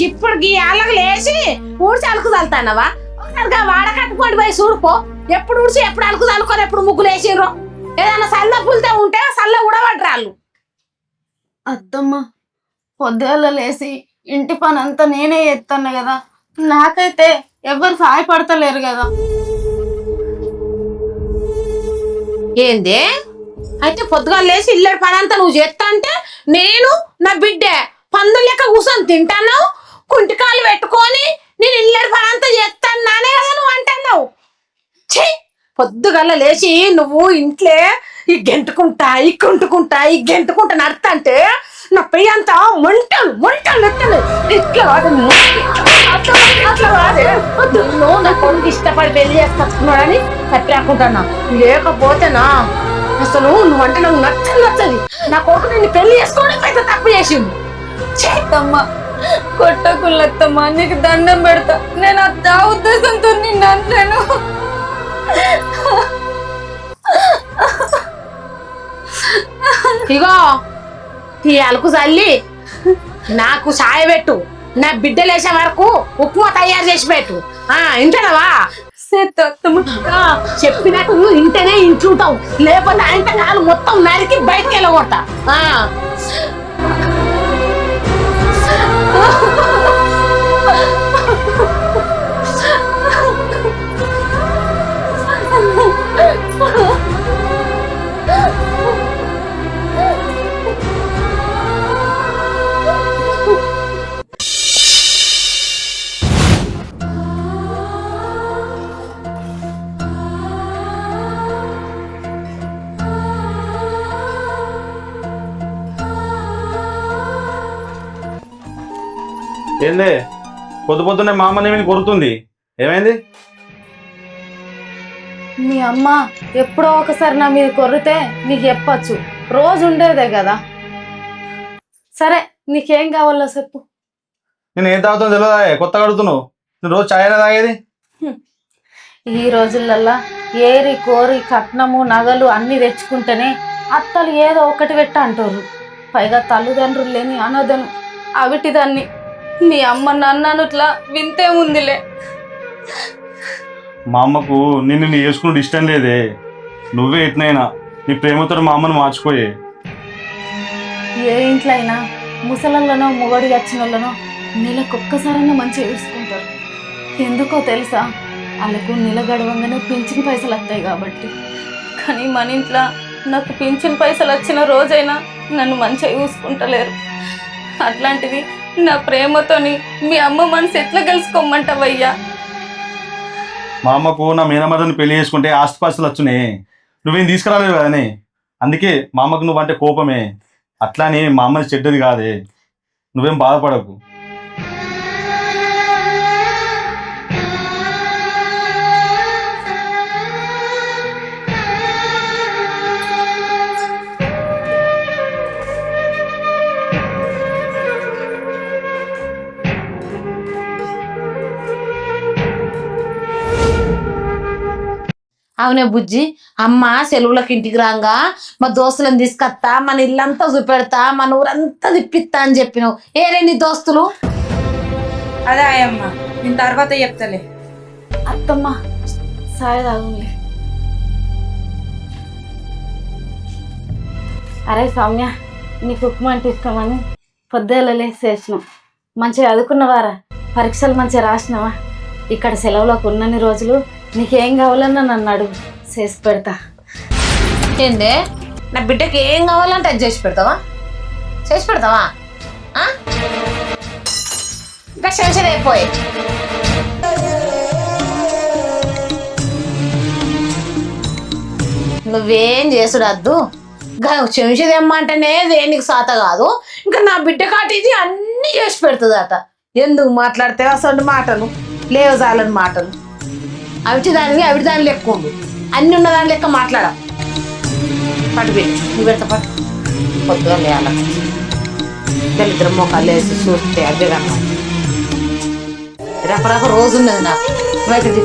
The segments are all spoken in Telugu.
ఇప్పుడు గీ అల్లగ లేచి ఊడ్చి అలుకు చల్లుతానవా? ఒకసారిగా వాడ కట్టుకోండి పోయి చూడుకో. ఎప్పుడు ఊడ్చి ఎప్పుడు అలుకు చల్లుకొని ఎప్పుడు ముగ్గులు వేసిర్రు. ఏదైనా సల్ల పులితే ఉంటే సల్ల ఉడబడ్రాళ్ళు. అత్తమ్మ పొద్దుగల లేసి ఇంటి పని అంతా నేనే చేస్తాను కదా, నాకైతే ఎవరు సహాయపడతలేరు కదా. ఏంది అయితే పొద్దుగా లేచి ఇల్లడి పని అంతా నువ్వు చేస్తా అంటే నేను నా బిడ్డే పందులు లెక్క కూర్చొని తింటాను, కుంటికాలు పెట్టుకొని నేను ఇల్లడి పని అంతా చేస్తాను నానే కదా నువ్వు అంటున్నావు. ఛీ, పొద్దుగల లేచి నువ్వు ఇంట్లో ఈ గెంటుకుంటా ఈ గెంటుకుంటా నడుతుంటే నా పెయ్యి అంతా మంటలు ఎత్తలు. ఇట్లా కాదు అట్లా కాదే. నువ్వు నా కొడుకు ఇష్టపడి పెళ్లి చేసుకొచ్చుకున్నాడని కట్టాకుంటున్నా, లేకపోతేనా అసలు నువ్వంటే నాకు నచ్చది. నా కొడుకు నిన్ను పెళ్లి చేసుకోవడం పెద్ద తప్పు చేసిండు. అత్తమ్మ కొట్టకుల్లత్తమ్మ, నీకు దండం పెడతా. నేను ఆ ఉద్దేశంతో నిన్ను అనలేను. ఇగో ఈ అలుకు చల్లి నాకు చాయ పెట్టు, నా బిడ్డ లేచే వరకు ఉప్మా తయారు చేసి పెట్టు. ఇంటనవా? చెప్పినట్టు ఇంటనే ఇంటుంటావు, లేకపోతే ఆయన కాలు మొత్తం నరికి బయటకు వెళ్ళగొడతా. ఏంది పొద్దున్నే మా అమ్మని ఏమైనా కొరుతుంది? ఏమైంది? మీ అమ్మ ఎప్పుడో ఒకసారి నా మీద కొర్రితే నీకు చెప్పచ్చు, రోజు ఉండేదే కదా. సరే నీకేం కావాలో చెప్పు. నేను ఏం తాగుతాను తెలియదా? కొత్తగా అడుగుతున్నావు. నేను రోజు చాయ్ తాగేది. ఈ రోజులల్లా ఏరి కోరి కట్నము నగలు అన్ని తెచ్చుకుంటేనే అత్తలు ఏదో ఒకటి పెట్ట అంటారు. పైగా తల్లిదండ్రులు లేని అనదను అవిటిదాన్ని. మీ అమ్మ నన్ను ఇట్లా వింతే ఉందిలే. మా అమ్మకు నిన్ను నీ వేసుకున్నట్టు ఇష్టం లేదే. నువ్వే ఎట్నైనా నీ ప్రేమతో మా అమ్మను మార్చిపోయే. ఏ ఇంట్లో అయినా ముసలళ్ళనో మొగడి వచ్చిన వాళ్ళనో నెలకొక్కసారైనా మంచిగా చూసుకుంటారు. ఎందుకో తెలుసా? వాళ్ళకు నెల గడవంగానే పింఛన్ పైసలు వస్తాయి కాబట్టి. కానీ మన ఇంట్లో నాకు పింఛన్ పైసలు వచ్చిన రోజైనా నన్ను మంచిగా చూసుకుంటలేరు. అట్లాంటిది నా ప్రేమతోని మీ అమ్మ మనసు ఎట్లా గెలుచుకోమంటావయ్యా? మా అమ్మకు నా మేనమదని పెళ్లి చేసుకుంటే ఆస్తిపాస్తులు వచ్చునే. నువ్వేం తీసుకురాలేవు కదనే. అందుకే మా అమ్మకు నువ్వంటే కోపమే. అట్లానే మా అమ్మది చెడ్డది కాదే. నువ్వేం బాధపడకు. అవునే బుజ్జి, అమ్మ సెలవులకు ఇంటికి రాగా మా దోస్తులను తీసుకొస్తా, మన ఇల్లంతా చూపెడతా, మన ఊరంతా తిప్పిస్తా అని చెప్పినావు. ఏరే నీ దోస్తులు? అదే అయ్యమ్మ, నేను తర్వాత చెప్తలే. అత్తమ్మ సాయి తాగులే. అరే సౌమ్య, నీకు ఉప్మా అంటే ఇష్టమని పొద్దుగల లేసి చేసినావు. మంచిగా చదువుకున్నవారా? పరీక్షలు మంచిగా రాసినావా? ఇక్కడ సెలవులకు ఉన్నన్ని రోజులు నీకేం కావాలన్నా నన్ను అడుగు, చేసి పెడతా. ఏందే నా బిడ్డకి ఏం కావాలంటే అది చేసి పెడతావా? ఇంకా శంషర్ అయిపోయి నువ్వేం చేసుడద్దు. చెంచది ఏమ్మంటేనే దేనికి సాత కాదు. ఇంకా నా బిడ్డ కాటి ఇది అన్ని చేసి పెడుతుందట. ఎందుకు మాట్లాడితే అసలు మాటలు లేవు, చాలని మాటలు. అవిటి దాని లెక్క ఉండు, అన్ని ఉన్న దాని లెక్క మాట్లాడ. పట్టు పెట్టి నువ్వు పెడతా పట్టు. పొద్దుగా లేయాల దళిద్రం మొక్కలు వేసి చూస్తే అదే కన్నా రకరకాల రోజు ఉన్నది నాకు. బయటది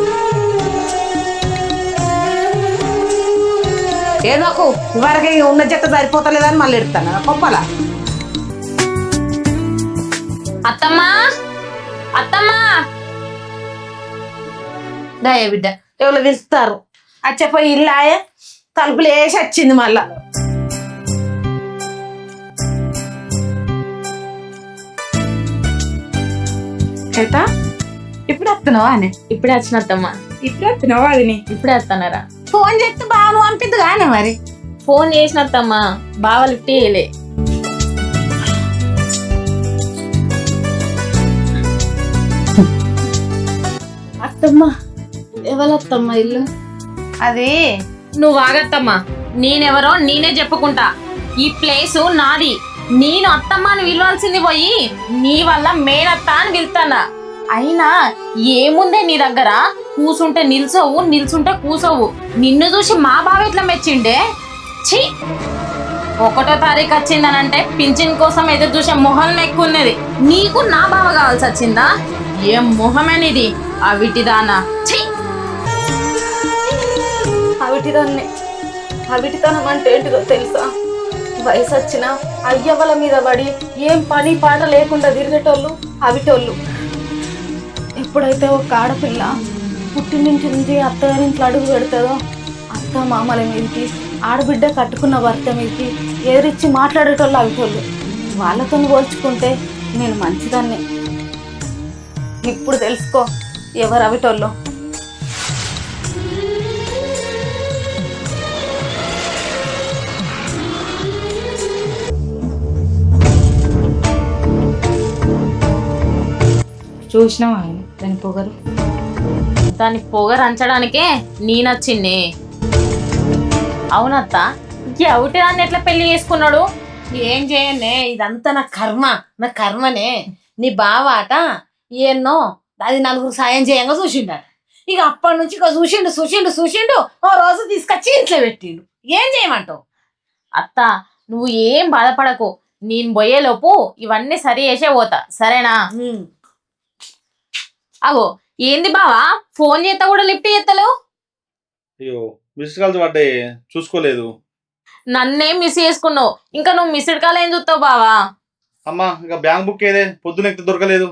ఏదో ఇవరకు ఉన్న జట్ట సరిపోతలేదని మళ్ళీ ఎడతాను కొప్పలా. అత్తమ్మా దాయ బిడ్డ ఎవరు పిలుస్తారు అచ్చపోయి ఇల్లాయ తలుపులు వేసి వచ్చింది మళ్ళా. అయితే ఇప్పుడు వస్తున్నావా అని ఇప్పుడే వచ్చినత్తమ్మా. ఇప్పుడు వస్తున్నావా అది ఇప్పుడే వస్తున్నారా? ఫోన్ చేస్తే బాను పంపిద్దు కానీ మరి. ఫోన్ చేసినత్తమ్మా, బావ లిఫ్ట్ చేయలే. అత్తమ్మా ఎవరత్తమ్మా ఇల్లు? అది నువ్వు ఆగత్తమ్మా, నేనెవరో నేనే చెప్పుకుంటా. ఈ ప్లేసు నాది. నేను అత్తమ్మ అని పిలవాల్సింది పోయి నీ వల్ల మేనత్త అని పిలుస్తానా. అయినా ఏముందే నీ దగ్గర? కూసుంటే నిల్చోవు, నిల్చుంటే కూసోవు. నిన్ను చూసి మా బావ ఎట్లా మెచ్చిండే? ఛీ, 1వ తారీఖు వచ్చిందనంటే పింఛన్ కోసం ఎదురు చూసే మొహం ఎక్కున్నది. నీకు నా బావ కావాల్సి వచ్చిందా? ఏం మొహమేనిది అవిటిదానా? ఛీ, అవిటిదాన్ని. అవిటితనం అంటే ఏంటిదో తెలుసా? వయసు వచ్చిన అయ్యవల మీద పడి ఏం పని పాట లేకుండా తిరిగేటోళ్ళు అవిటోళ్ళు. ఎప్పుడైతే ఒక ఆడపిల్ల పుట్టినింటి నుంచి అత్తగారింట్లో అడుగు పెడుతుందో అత్త మామల మీదకి, ఆడబిడ్డ కట్టుకున్న భర్త మీదకి ఎదురిచ్చి మాట్లాడేటోళ్ళు అవిటోళ్ళు. వాళ్ళతో పోల్చుకుంటే నేను మంచిదాన్ని. ఇప్పుడు తెలుసుకో ఎవరు అవిటోళ్ళు. చూసినావా దాని పొగరు? దాని పొగరు అంచడానికే నేనొచ్చింది. అవునత్త, ఒకటి దాన్ని ఎట్లా పెళ్లి చేసుకున్నాడు? ఏం చేయనే, ఇదంతా నా కర్మ, నా కర్మనే. నీ బావ అట ఎన్నో అది నలుగురు సాయం చేయంగా చూసిండట. ఇక అప్పటి నుంచి ఇక చూసిండు చూసిండు చూసిండు ఓ రోజు తీసుకొచ్చి ఇంట్లో పెట్టిండు. ఏం చేయమంటావు? అత్త, నువ్వు ఏం బాధపడకు. నేను పోయేలోపు ఇవన్నీ సరి చేసే పోతా, సరేనా? అగో ఏంది బావా, ఫోన్ చేస్తా కూడా లిఫ్ట్ చేస్తలేవు? అయ్యో మిస్డ్ కాల్స్ పడ్డాయి, చూసుకోలేదు. నన్నేం మిస్ చేసుకున్నావు? ఇంకా నువ్వు మిస్డ్ కాల్ ఏం చూస్తావు బావా? అమ్మా ఇంకా బ్యాంక్ బుక్ ఏదే, పొద్దున ఎక్కితే దొరకలేదు.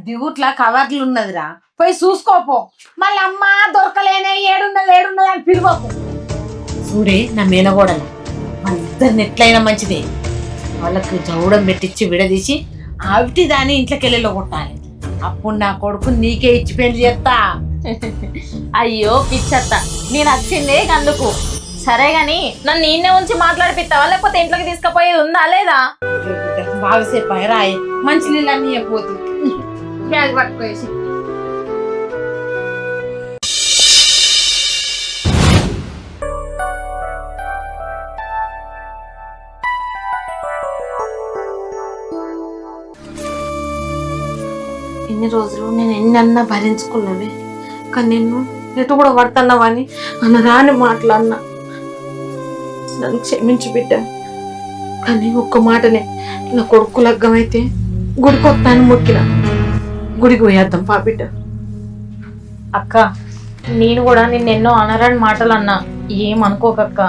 దిగుట్లా కవర్లు ఉన్నదిరా, పోయి చూసుకోపో. మళ్ళీ అమ్మా దొరకలేనే, ఏడున్నది అని పిలువకు. చూడే నా మేనగోడలు, వాళ్ళిద్దరిని ఎట్లయినా మంచిదే. వాళ్ళకు జౌడం పెట్టించి విడదీసి ఆవిటి దాన్ని ఇంట్లోకి వెళ్ళిలో కొట్టాలి. అప్పుడు నా కొడుకు నీకే ఇచ్చి పెళ్లి చేస్తా. అయ్యో పిచ్చత్త, నేను వచ్చిందే అందుకు. సరే గాని నన్ను నిన్నే ఉంచి మాట్లాడిపిస్తావా, లేకపోతే ఇంట్లోకి తీసుకుపోయేది ఉందా లేదా? బాగాసేపు రాయి, మంచి నీళ్ళు అన్నీ అయిపోతుంది. బ్యాగ్ పట్టుకోసి ఇన్ని రోజులు నేను ఎన్నన్నా భరించుకున్నానే, కానీ నిన్ను ఎటు కూడా పడుతున్నావని రాని మాటలన్నా. నన్ను క్షమించి బిడ్డ. కానీ ఒక్క మాటనే, నా కొడుకు లగ్గమైతే గుడికి వస్తాను మొక్కిన. గుడికి పోయేద్దాం పా బిడ్డ. అక్క, నేను కూడా నిన్నెన్నో అనరాని మాటలు అన్నా, ఏమనుకోకక్క.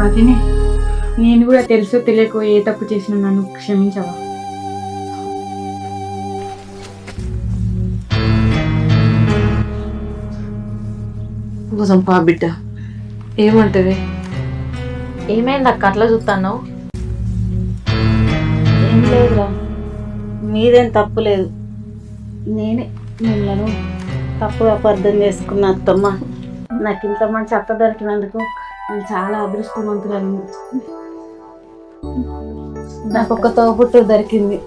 అదినే నేను కూడా తెలుసో తెలియకో ఏ తప్పు చేసిన నన్ను క్షమించవా? పోదాం పా బిడ్డ. ఏమంటది? ఏమైంది అక్క అట్లా చూస్తాను? ఏం లేదురా, మీదేం తప్పు లేదు. నేనే మిమ్మల్ని తప్పుగా అర్థం చేసుకున్న అత్తమ్మ. నాకు ఇంత మంచి అత్త దొరికినందుకు నేను చాలా అదృష్టవంతురాలు. నాకు ఒక తోబుట్టు దొరికింది.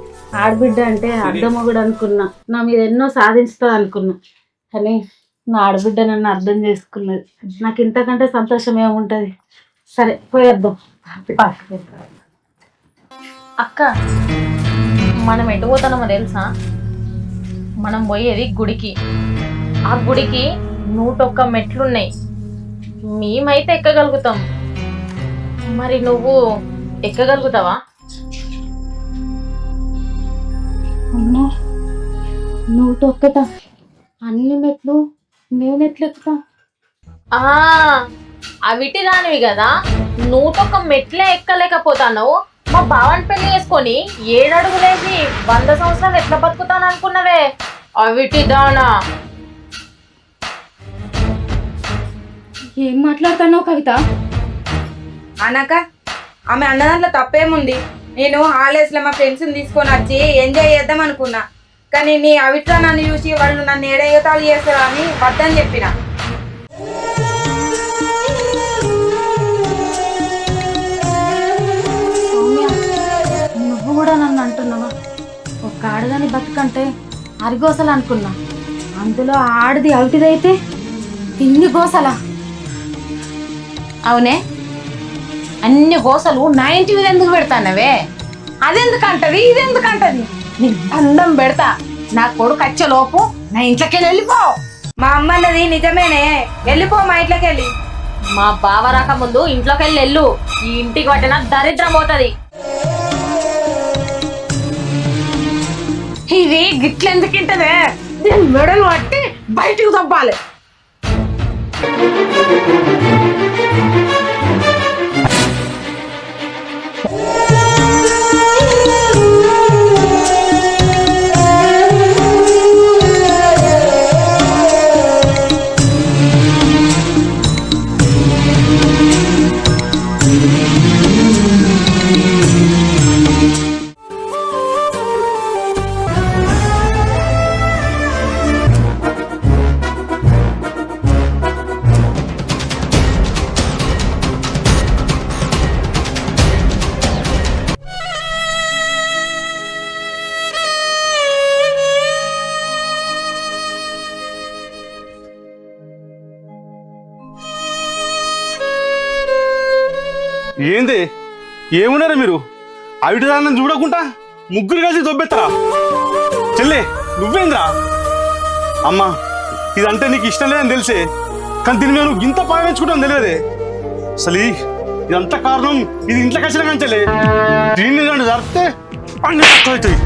ఆడబిడ్డ అంటే అర్ధమొగుడు అనుకున్నా, నా మీద ఎన్నో సాధించుతా అనుకున్నా. కానీ నా ఆడబిడ్డ నన్ను అర్థం చేసుకున్నది. నాకు ఇంతకంటే సంతోషం ఏముంటది? సరే పోయేద్దాం. అక్క, మనం ఎటు పోతున్నామో తెలుసా? మనం పోయేది గుడికి. ఆ గుడికి 101 మెట్లున్నాయి. మేమైతే ఎక్కగలుగుతాం, మరి నువ్వు ఎక్కగలుగుతావా? అమ్మా 101 అన్ని మెట్లు నేనెట్లు ఎక్కుతా? అవిటి దానివి కదా, 101 మెట్లే ఎక్కలేకపోతావు. మా బావని పెళ్లి చేసుకొని 7 అడుగులేసి 100 సంవత్సరాలు ఎట్లా బతుకుతాను అనుకున్నవే? అవిటి దానా ఏం మాట్లాడుతున్నావు కవిత? అనక ఆమె అన్న దాంట్లో తప్పేముంది. నేను హాలిడేస్లో మా ఫ్రెండ్స్ని తీసుకొని వచ్చి ఎంజాయ్ చేద్దాం అనుకున్నా. కానీ నీ అవిట్లా నన్ను చూసి వాళ్ళు నన్ను ఏడేతాలు చేస్తారా అని వద్దని చెప్పిన. సౌమ్య, నువ్వు కూడా నన్ను అంటున్నావా? ఒక ఆడదాని బతుకంటే అరిగోసలు అనుకున్నా, అందులో ఆడది అవిటిదైతే ఇన్ని గోసలా? అవునే, అన్ని గోసలు నా ఇంటి మీద ఎందుకు పెడతానవే? అదెందుకంటది ఇదెందుకంటది? నీకు దండం పెడతా, నా కొడుకు వచ్చేలోపు నా ఇంట్లోకి వెళ్ళిపో. మా అమ్మ అన్నది నిజమేనే, వెళ్ళిపో మా ఇంట్లోకి వెళ్ళి. మా బావ రాకముందు ఇంట్లోకి వెళ్ళు. ఈ ఇంటికి పట్టిన దరిద్రం పోతుంది. ఇది గిట్లెందుకు ఇంటదే? దీని మెడలు పట్టి బయటికి తప్పాలి. ఏంది ఏమున్నారా మీరు? అవిటి దాన్ని చూడకుండా ముగ్గురు కలిసి దొబ్బెత్తరా? చెల్లే నువ్వేంద్రా? అమ్మా ఇదంటే నీకు ఇష్టం లేదని తెలిసే, కానీ దీని మీద నువ్వు ఇంత పాయించుకుంటావు తెలియదే. అసలు ఇదంతా కారణం ఇది ఇంట్లోకి వచ్చిన కంచెలే. దీన్ని రెండు జరిపితే అన్ని తక్కువ అవుతాయి.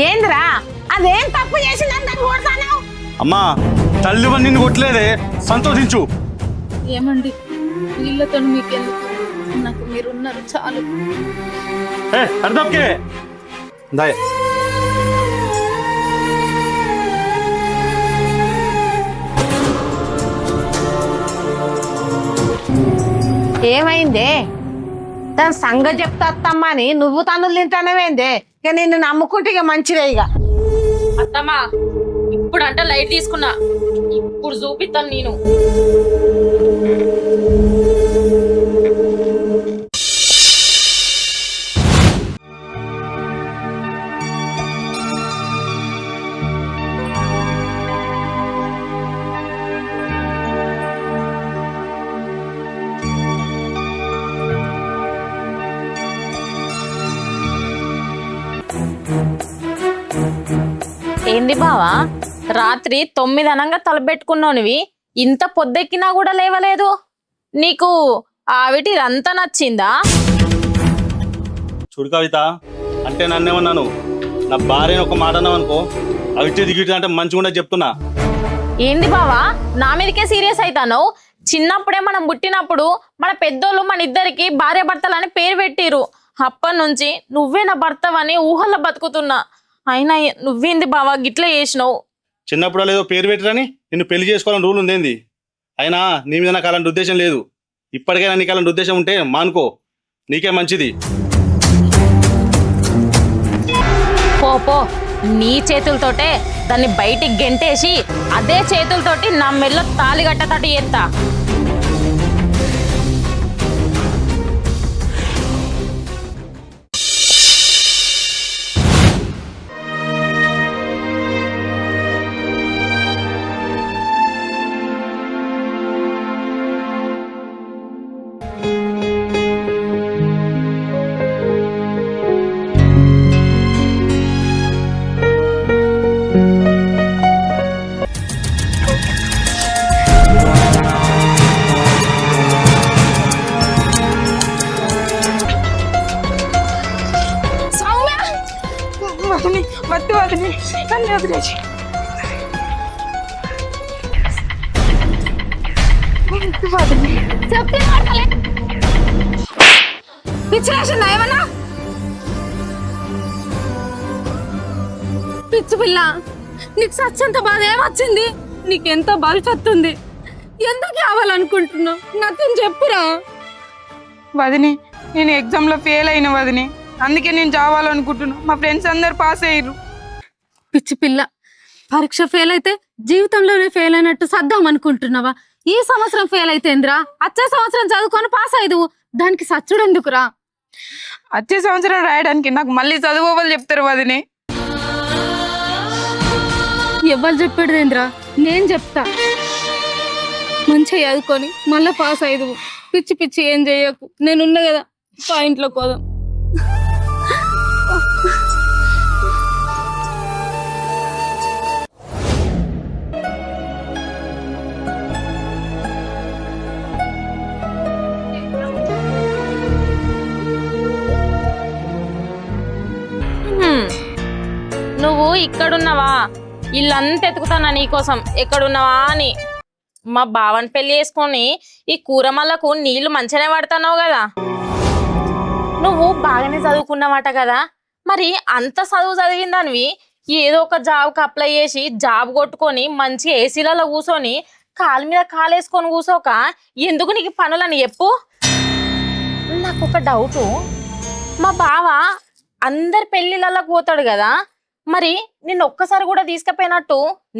ఏంద్రా అదేం తప్పు చేసిందని దాన్ని కొడతాను? అమ్మా తల్లి నిన్ను కొట్టలేదే, సంతోషించు. ఏమండి, వీళ్ళతో మీకెందుకు? నాకు మీరున్నారు చాలు. అర్థంకే దాయ్. ఏమైందే? దాని సంగతి చెప్తామ్మా అని నువ్వు తనులు తింటానవేందే? ఇక నిన్ను నమ్ముకుంటే ఇక మంచిదే. ఇక అత్తమ్మా ఇప్పుడు అంటే లైట్ తీసుకున్నా, ఇప్పుడు చూపిస్తాను నేను. ఏంది బావా, రాత్రి 9 అనంగా తలపెట్టుకున్నావునివి, ఇంత పొద్దెక్కినా కూడా లేవలేదు. నీకు ఆవిటి అంతా నచ్చిందా? చూడు కవిత, అంటే నన్నేమన్నాను, నా భార్యని ఒక మాట అన్నావు అనుకో, అవిటి దిగిటి అంటే మంచిగా చెప్తున్నా. ఏంది బావా నా మీదకే సీరియస్ అవుతాను? చిన్నప్పుడే మనం పుట్టినప్పుడు మన పెద్దోళ్ళు మన ఇద్దరికి భార్య భర్తలని పేరు పెట్టిరు. అప్పటి నుంచి నువ్వే నా భర్తవని ఊహల్లో బతుకుతున్నా. అయినా నువ్వేంది బావా గిట్లా చేసినావు? చిన్నప్పుడు లేదో పేరు పెట్టరని నిన్ను పెళ్లి చేసుకోవాలని రూల్ ఉందేంది? అయినా నీ మీద నాకు అలాంటి ఉద్దేశం లేదు. ఇప్పటికైనా నీకు అలాంటి ఉద్దేశం ఉంటే మానుకో, నీకే మంచిది. పో, నీ చేతులతోటే దాన్ని బయటికి గెంటేసి అదే చేతులతోటి నా మెల్లో తాళి కట్టతోటి ఎత్తా. వద్దు వదిలి నన్ను వదిలేసి. చెప్తే మాటలే. పిచ్చి రాసిందా ఏమన్నా? పిచ్చి పిల్ల, నీకు సచ్చంత బాధ ఏమొచ్చింది? నీకెంత భవిష్యత్తు ఉంది, ఎందుకు కావాలనుకుంటున్నావు? నాకేం చెప్పురా. వదిని, నేను ఎగ్జామ్లో ఫెయిల్ అయిన వదిని, అందుకే నేను చావాలనుకుంటున్నా. మా ఫ్రెండ్స్ అందరు పాస్ అయ్యారు. పిచ్చి పిల్ల, పరీక్ష ఫెయిల్ అయితే జీవితంలోనే ఫెయిల్ అయినట్టు సర్దాం అనుకుంటున్నావా? ఈ సంవత్సరం ఫెయిల్ అయితేంద్రా, వచ్చే సంవత్సరం చదువుకొని పాస్ అయ్యదు. దానికి సచ్చుడు ఎందుకురా? వచ్చే సంవత్సరం రాయడానికి నాకు మళ్ళీ చదువు చెప్తారు వదిని. ఎవరు చెప్పాడుదేంద్రా, నేను చెప్తా. మంచిగా చదువుకొని మళ్ళీ పాస్ అయ్యదు. పిచ్చి పిచ్చి ఏం చెయ్యకు, నేనున్నా కదా, పాయింట్లో కోదాం. నువ్వు ఇక్కడున్నావా? ఇల్లంతా ఎతుకుతానా నీకోసం, ఎక్కడున్నావా అని. మా బావని పెళ్లి చేసుకొని ఈ కూరమల్లకు నీళ్లు మంచిగానే పడతానావు కదా. నువ్వు బాగానే చదువుకున్నావట కదా, మరి అంత చదువు చదివిందానివి ఏదో ఒక జాబ్కి అప్లై చేసి జాబ్ కొట్టుకొని మంచి ఏసీలలో కూర్చొని కాలు మీద కాలేసుకొని కూర్చోక ఎందుకు నీకు పనులని చెప్పు. నాకు ఒక డౌటు, మా బావ అందరి పెళ్లిళ్ళకి పోతాడు కదా, మరి నిన్ను ఒక్కసారి కూడా తీసుకుపోయినట్టు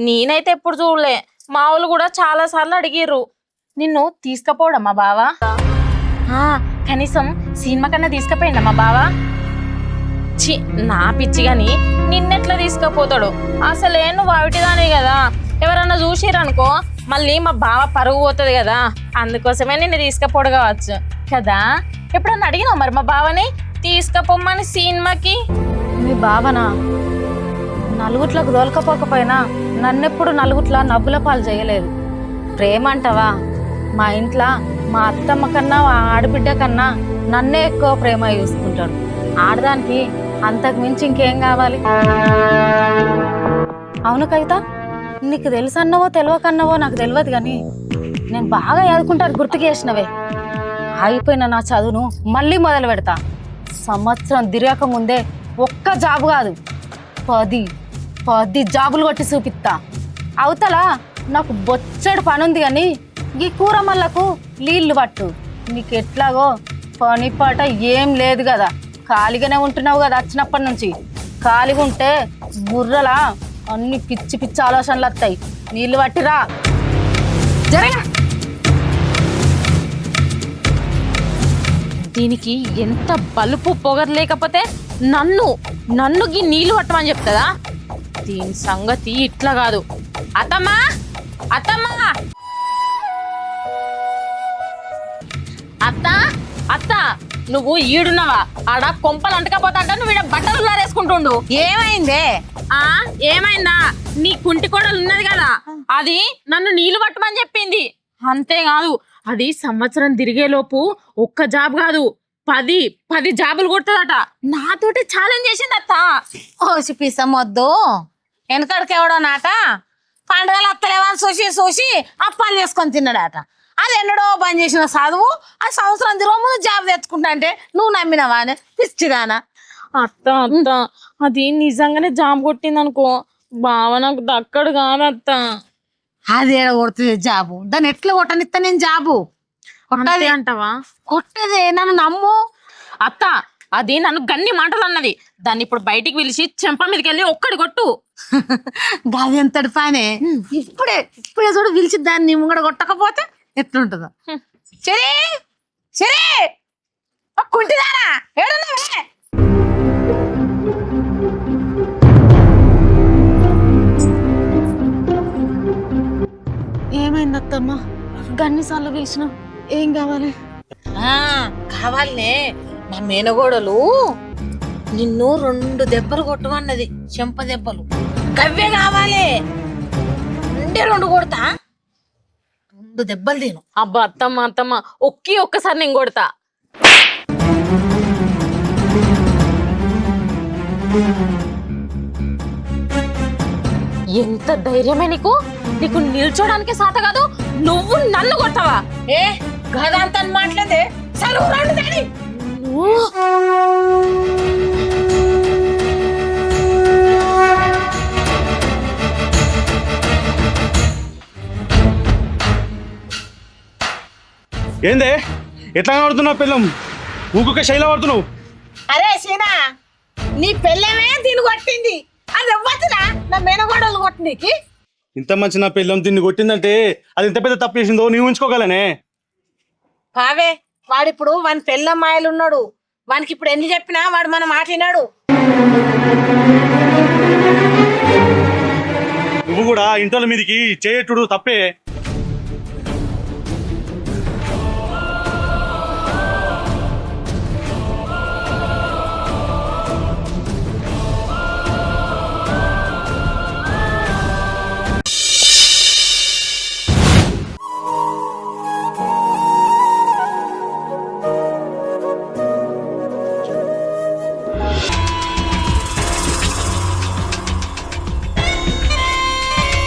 నేనైతే ఎప్పుడు చూడలే. మా వాళ్ళు కూడా చాలా సార్లు అడిగిర్రు నిన్ను తీసుకుపోవడం మా బావ. కనీసం సినిమా కన్నా తీసుకుపోయిండ మా బావ? చి, నా పిచ్చి గాని నిన్నెట్లా తీసుకుపోతాడు? అసలే నువ్వు వావిటిదానే కదా, ఎవరన్నా చూసిరనుకో మళ్ళీ మా బావ పరుగు పోతుంది కదా, అందుకోసమే నిన్ను తీసుకుపోడు కావచ్చు కదా. ఎప్పుడన్నా అడిగినావు మరి మా బావని తీసుకుపోమ్మని సినిమాకి? మీ బావనా నలుగుట్లకు దొలకపోకపోయినా నన్నెప్పుడు నలుగుట్ల నవ్వుల పాలు చేయలేదు. ప్రేమ అంటావా? మా ఇంట్లో మా అత్తమ్మ కన్నా మా ఆడబిడ్డ కన్నా నన్నే ఎక్కువ ప్రేమ చూసుకుంటాడు. ఆడదానికి అంతకు మించి ఇంకేం కావాలి? అవును కవిత, నీకు తెలుసన్నవో తెలియకన్నవో నాకు తెలియదు కానీ నేను బాగా చదువుకుంటాను, గుర్తుకు చేసినవే. ఆగిపోయిన నా చదువును మళ్ళీ మొదలు పెడతా. సంవత్సరం తిరగక ముందే ఒక్క జాబు కాదు 10 జాబులు కొట్టి చూపిస్తా. అవతల నాకు బొచ్చడు పని ఉంది కానీ ఈ కూరమల్లకు నీళ్లు పట్టు. నీకు ఎట్లాగో పని పాట ఏం లేదు కదా, ఖాళీగానే ఉంటున్నావు కదా వచ్చినప్పటి నుంచి. ఖాళీగా ఉంటే బుర్రలా అన్ని పిచ్చి పిచ్చి ఆలోచనలు వస్తాయి. నీళ్లు పట్టిరా జరగ. దీనికి ఎంత బలుపు పొగరు లేకపోతే నన్ను గీ నీళ్లు పట్టమని చెప్తుందా? దీని సంగతి ఇట్లా కాదు. అత్తమ్మా, అత్తమ్మా, అత్త, అత్త, నువ్వు ఈడున్నావా? ఆడ కొంపలు అంటకపోతా నువ్వు ఈడ బట్టలు లారేసుకుంటుండు. ఏమైందే? ఏమైందా? నీ కుంటి కోడలు ఉన్నది కదా, అది నన్ను నీళ్లు పట్టమని చెప్పింది. అంతేకాదు, అది సంవత్సరం తిరిగేలోపు ఒక్క జాబ్ కాదు 10 జాబులు కొడుతుందట. నాతోటి ఛాలెంజ్ చేసింది అత్త. ఓసి పిసమొద్దు, వెనకడికి ఎవడో నాట పండుగలు అత్తలేవని చూసి అప్పాలు చేసుకొని తిన్నాడట. అది ఎన్నడో బంద్ చేసిన చదువు, అది సంవత్సరం తిరగ ముందు జాబ్ తెచ్చుకుంటా అంటే నువ్వు నమ్మినవా? పిచ్చిదానా? అత్త అత్త, అది నిజంగానే జాబ్ కొట్టింది అనుకో, బావ నాకు దక్కడు కాదు అత్త. అది ఏడ కొడుతుంది జాబు? దాన్ని ఎట్లా కొట్టనిస్తా నేను జాబు? కొట్టది అంటావా? కొట్టదే, నన్ను నమ్ము. అత్త, అది నన్ను గన్ని మాటలు అన్నది. దాన్ని ఇప్పుడు బయటికి పిలిచి చెంప మీదకి వెళ్ళి ఒక్కడి కొట్టు. గది ఎంతటి పనే? ఇప్పుడే చూడు పిలిచి దాన్ని ముంగడ కొట్టకపోతే ఎట్లుంటుందో. సరే సరే, కుంటిదానా ఏడున్నావే? ఏమైంది అత్తమ్మ? గన్నిసార్లు పిలిచిన, ఏం కావాలి? కావాలనే, మా మేనగోడలు నిన్ను 2 దెబ్బలు కొట్టమన్నది, చెంప దెబ్బలు. గవ్వే కావాలి. 2 కొడతా, 2 దెబ్బలు తిను. అబ్బా అత్తమ్మ అత్తమ్మ, ఒక్కసారి నేను కొడతా. ఎంత ధైర్యమే నీకు? నీకు నిల్చోడానికి సాత కాదు, నువ్వు నన్ను కొట్టవా? ఏ గదంతా మాట్లాడే సరువు రండి దాని. ఏందే ఎట్లా కనబడుతున్నావు పిల్లం? ఊకొక శైలి పడుతున్నావు. అరే సీనా, నీ పెళ్ళమే దీన్ని కొట్టింది. అది ఇవ్వచ్చురా నా మేనగోడలు కొట్టినీకి. ఇంత మంచి నా పిల్లం తిన్ని కొట్టిందంటే అది ఎంత పెద్ద తప్పు చేసిందో నీవు ఉంచుకోగలనే. పావే వాడిప్పుడు వాని పెళ్ళమ్మాయిలు ఉన్నాడు. వానికి ఇప్పుడు ఎన్ని చెప్పినా వాడు మన మాట వినాడు. నువ్వు కూడా ఇంట్లో మీదికి చేయట్టుడు తప్పే.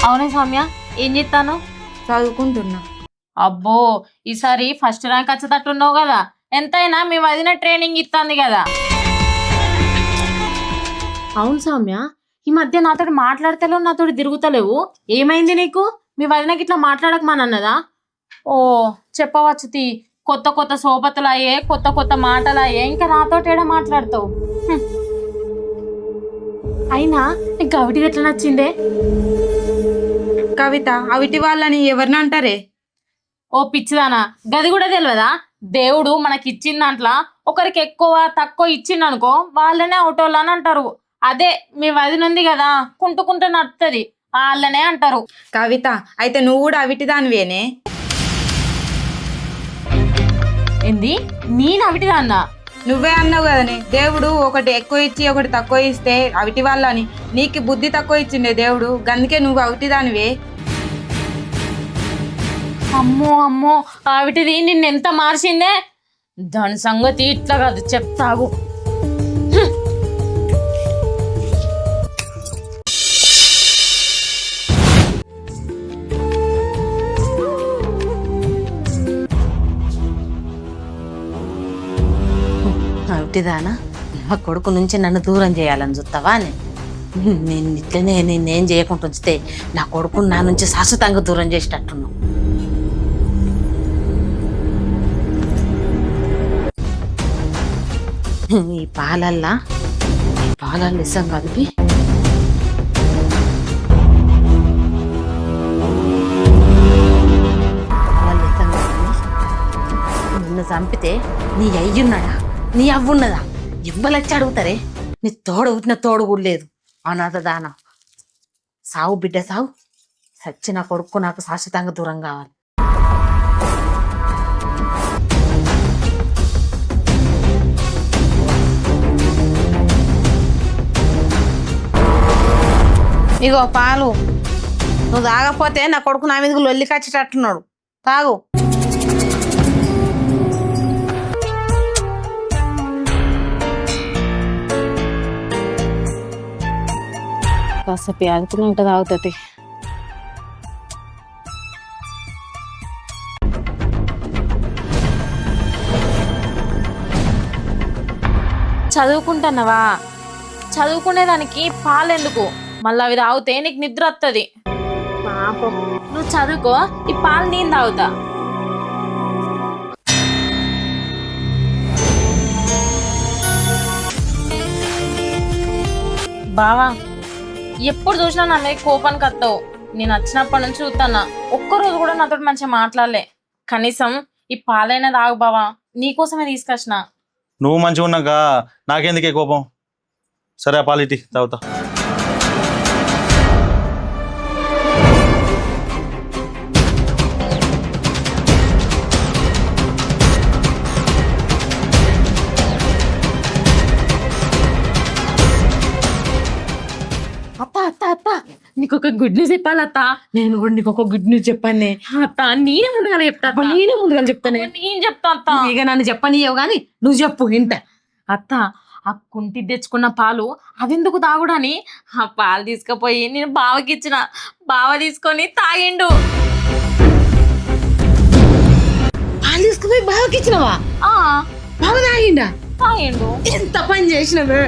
అవునే సౌమ్య, ఏం చేస్తాను? చదువుకుంటున్నా. అబ్బో, ఈసారి ఫస్ట్ ర్యాంక్ వచ్చేటట్టున్నావు కదా. ఎంతైనా మీ వదిన ట్రైనింగ్ ఇస్తుంది కదా. అవును సౌమ్య, ఈ మధ్య నాతో మాట్లాడతలేవు, నాతో తిరుగుతలేవు. ఏమైంది నీకు? మీ వదినకి ఇట్లా మాట్లాడకమానన్నదా? ఓ చెప్పవచ్చు తీ. కొత్త కొత్త సోపతులు అయ్యే, కొత్త కొత్త మాటలు అయ్యే, ఇంకా నాతోటేడా మాట్లాడతావు? అయినా నీకు గవిటిది ఎట్లా నచ్చిందే? కవిత అవిటి వాళ్ళని ఎవరిని అంటారే? ఓ పిచ్చిదానా, గది కూడా తెలియదా? దేవుడు మనకి ఇచ్చిన దాంట్లో ఒకరికి ఎక్కువ తక్కువ ఇచ్చింది అనుకో, వాళ్ళనే అవుటోళ్ళు అని అంటారు. అదే మీ వదినుంది కదా, కుంటుకుంటూ నడుతుంది, వాళ్ళనే అంటారు. కవిత అయితే నువ్వు కూడా అవిటి దానివేనే? ఏంది? నేను అవిటిదాన్నా? నువ్వే అన్నావు కదనే, దేవుడు ఒకటి ఎక్కువ ఇచ్చి ఒకటి తక్కువ ఇస్తే అవిటి వాళ్ళని. నీకు బుద్ధి తక్కువ ఇచ్చిండే దేవుడు, గందుకే నువ్వు అవిటి దానివే. అమ్మో అమ్మో, అవిటిది నిన్నెంత మార్చిందే. దాని సంగతి ఇట్లా కాదు, చెప్తాగు. అవిటిదానా, నా కొడుకు నుంచి నన్ను దూరం చేయాలని చూస్తావా? నేను ఇట్లనే నేనేం చేయకుండా ఉంచితే నా కొడుకుని నా నుంచి శాశ్వతంగా దూరం చేసేటట్టున్నావు. ఈ పాలల్లా ఇసం కలిపి నిన్ను చంపితే నీ అయ్యున్నాడా, నీ అవ్వున్నదా? ఇవ్వలచ్చి అడుగుతారే. నీ తోడు పుట్టిన తోడు కూడా లేదు. అనాథ దాన సావు బిడ్డ సావు. సచ్చిన కొడుకు నాకు శాశ్వతంగా దూరం కావాలి. ఇగో పాలు, నువ్వు తాగపోతే నా కొడుకు నా మీదకి లొల్లి కచ్చేటట్టున్నాడు. తాగు. కాసేపు ఆదుకుని తాగుతుంది. చదువుకుంటున్నావా? చదువుకునేదానికి పాలెందుకు? మళ్ళీ అవి తాగితే నీకు నిద్ర వస్తుంది. పాపం, నువ్వు చదువుకో, ఈ పాలు నేను తాగుతా. బావా, ఎప్పుడు చూసినా నా మీద కోపానికి వస్తావు. నేను వచ్చినప్పటి నుంచి చూస్తానా, ఒక్కరోజు కూడా నాతో మంచిగా మాట్లాడలే. కనీసం ఈ పాలైనా తాగు బావా, నీకోసమే తీసుకొచ్చిన. నువ్వు మంచిగా ఉన్నాక నాకెందుకే కోపం? సరే ఆ పాలిటీ తాగుతా. అత్త అత్త అత్త, నీకు ఒక గుడ్ న్యూస్ చెప్పాలత్త. నేను కూడా నీకు ఒక గుడ్ న్యూస్ చెప్పానే. అత్త, నేనే ముందుగా చెప్తా. నేనే ముందుగా చెప్తానే. నేను చెప్తా అత్త. ఇక నన్ను చెప్పనియవు గాని నువ్వు చెప్పు ఇంట. అత్త, ఆ కుంటి తెచ్చుకున్న పాలు అవెందుకు తాగుడని ఆ పాలు తీసుకుపోయి నేను బావకి ఇచ్చిన. బావ తీసుకొని తాగిండు. బావకి ఇచ్చినవా? బావ తాగిండా? తాగిండు. ఎంత పని చేసినవే.